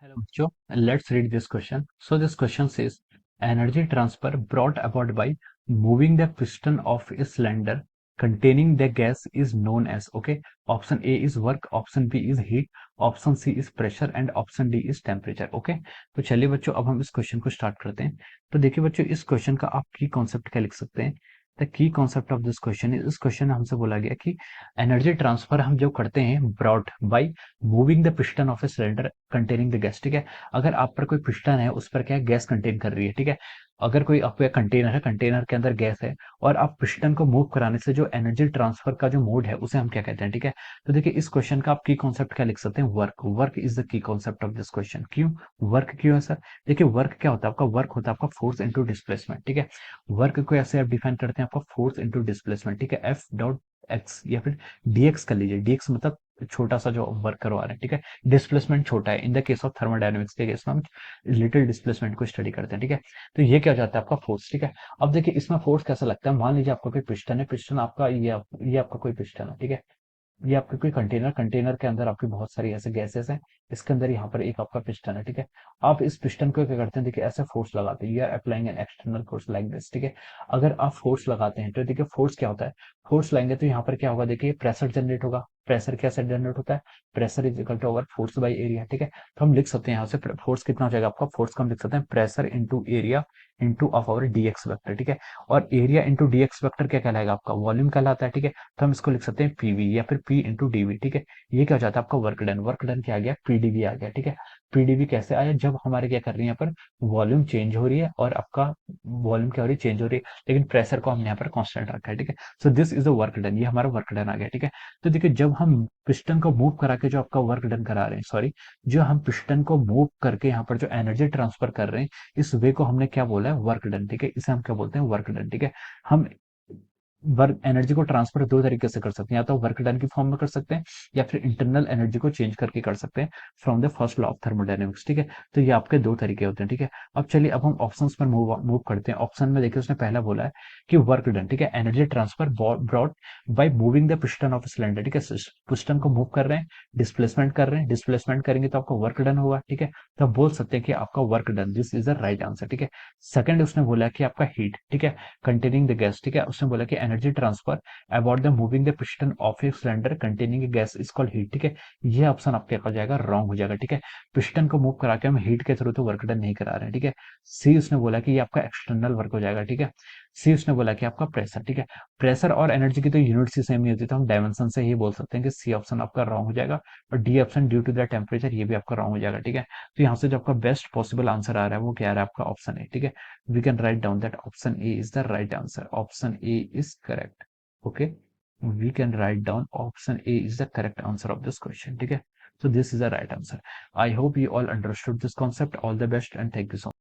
Hello, Joe. Let's read this question. So this question says energy transfer brought about by moving the piston of a cylinder containing the gas is known as. Okay. Option A is work, option B is heat, option C is pressure and option D is temperature. Okay तो चलिए बच्चों अब हम इस question को start करते हैं। तो देखिए बच्चों इस क्वेश्चन का आप की कॉन्सेप्ट क्या लिख सकते हैं। The key concept of this question इस क्वेश्चन में हमसे बोला गया कि एनर्जी ट्रांसफर हम जो करते हैं brought by moving the piston of a cylinder containing the gas. ठीक है, अगर आप पर कोई पिस्टन है उस पर क्या है गैस कंटेन कर रही है। ठीक है, अगर कोई आपका कंटेनर है, कंटेनर के अंदर गैस है और आप पिस्टन को मूव कराने से जो एनर्जी ट्रांसफर का जो मोड है उसे हम क्या कहते हैं। ठीक है, तो देखिए इस क्वेश्चन का आप की कॉन्सेप्ट क्या लिख सकते हैं, work. Work is the key concept of this question. क्यों वर्क क्यों है सर? देखिए वर्क क्या होता है आपका, वर्क होता है आपका फोर्स इंटू डिस्प्लेसमेंट। ठीक है, वर्क को ऐसे आप डिफाइन करते हैं आपका फोर्स इंटू डिस्प्लेसमेंट। ठीक है, एफ डॉट एक्स या फिर डीएक्स कर लीजिए। डीएक्स मतलब छोटा सा जो वर्क करवा रहे हैं। ठीक है, डिस्प्लेसमेंट छोटा है। In the case of thermodynamics के केस में हम लिटिल डिस्प्लेसमेंट को स्टडी करते हैं। ठीक है, तो ये क्या हो जाता है आपका फोर्स। ठीक है, अब देखिए इसमें फोर्स कैसा लगता है। मान लीजिए आपका कोई पिस्टन है, पिस्टन आपका ये आपका कोई पिस्टन है। ठीक है, ये आपका कोई कंटेनर, कंटेनर के अंदर आपकी बहुत सारी ऐसे गैसेस हैं। इसके अंदर यहाँ पर एक आपका पिस्टन है। ठीक है, आप इस पिस्टन को क्या करते हैं, देखिए ऐसे फोर्स लगाते हैं। You are applying an external force like this. ठीक है, अगर आप फोर्स लगाते हैं तो देखिए फोर्स क्या होता है, फोर्स लगाएंगे तो यहाँ पर क्या होगा, देखिए प्रेशर जनरेट होगा। प्रेशर कैसे जनरेट होता है, pressure is equal to over force by area. ठीक है, तो हम लिख सकते हैं यहाँ से फोर्स कितना हो जाएगा आपका, फोर्स को हम लिख सकते हैं pressure into area into of our dx vector. ठीक है, और एरिया इंटू डीएक्स वेक्टर क्या कहलाएगा आपका, वॉल्यूम कहलाता है। ठीक है, तो हम इसको लिख सकते हैं पीवी या फिर पी इंटू डीवी। ठीक है, ये क्या हो जाता है आपका वर्क डन। वर्क डन क्या आ गया, पीडीवी आ गया। ठीक है, पीडीवी कैसे आया, जब हमारे क्या कर रही है यहाँ पर वॉल्यूम चेंज हो रही है और आपका वॉल्यूम क्या हो रही है, चेंज हो रही है, लेकिन प्रेशर को हमने यहाँ पर कांस्टेंट रखा है। ठीक है, so this is the work done, ये हमारा वर्क डन आ गया। ठीक है, तो देखिए जब हम पिस्टन को मूव करा के जो आपका वर्क डन करा रहे हैं, सॉरी, जो हम पिस्टन को मूव करके यहाँ पर जो एनर्जी ट्रांसफर कर रहे हैं, इस वे को हमने क्या बोला है, वर्क डन। ठीक है, इसे हम क्या बोलते हैं, वर्क डन। ठीक है, हम वर्क एनर्जी को ट्रांसफर दो तरीके से कर सकते हैं, या तो वर्क डन की फॉर्म में कर सकते हैं या फिर इंटरनल एनर्जी को चेंज करके कर सकते हैं from the first law of thermodynamics. ठीक है, तो ये आपके दो तरीके होते हैं। ठीक है, अब चलिए अब हम ऑप्शंस पर मूव करते हैं। ऑप्शन में देखिए उसने पहला बोला है कि वर्क डन। ठीक है, energy transfer brought by moving the piston of cylinder. ठीक है, पिस्टन को मूव कर रहे हैं, डिस्प्लेसमेंट कर रहे हैं, डिस्प्लेसमेंट करेंगे तो आपका वर्क डन होगा। ठीक है, तो आप बोल सकते हैं कि आपका work done, this is the right answer. ठीक है, सेकंड उसने बोला कि आपका हीट। ठीक है, कंटेनिंग द गैस। ठीक है, उसने बोला कि energy transfer about the moving the piston of a cylinder containing gas is called heat. ठीक है, ये ऑप्शन आपके हो जाएगा रॉन्ग हो जाएगा। ठीक है, पिस्टन को मूव करा के हम हीट के थ्रू तो वर्क डन नहीं करा रहे हैं। ठीक है, सी उसने बोला कि ये आपका एक्सटर्नल वर्क हो जाएगा। ठीक है, सी उसने बोला कि आपका प्रेशर। ठीक है, प्रेशर और एनर्जी की तो यूनिट ही सेम ही होती है, तो हम डायमेंशन से ही बोल सकते हैं कि सी ऑप्शन आपका रॉन्ग हो जाएगा। और D option due to the temperature, ये भी आपका रॉन्ग हो जाएगा। ठीक है, तो यहाँ से जो आपका बेस्ट पॉसिबल आंसर आ रहा है वो क्या आ रहा है आपका, ऑप्शन ए। ठीक है, we can write down that option A is the right answer. Option A is correct. Okay, we can write down option A is the correct answer of this question. ठीक है, so this is the right answer. I hope you all understood this concept. All the best and thank you so much.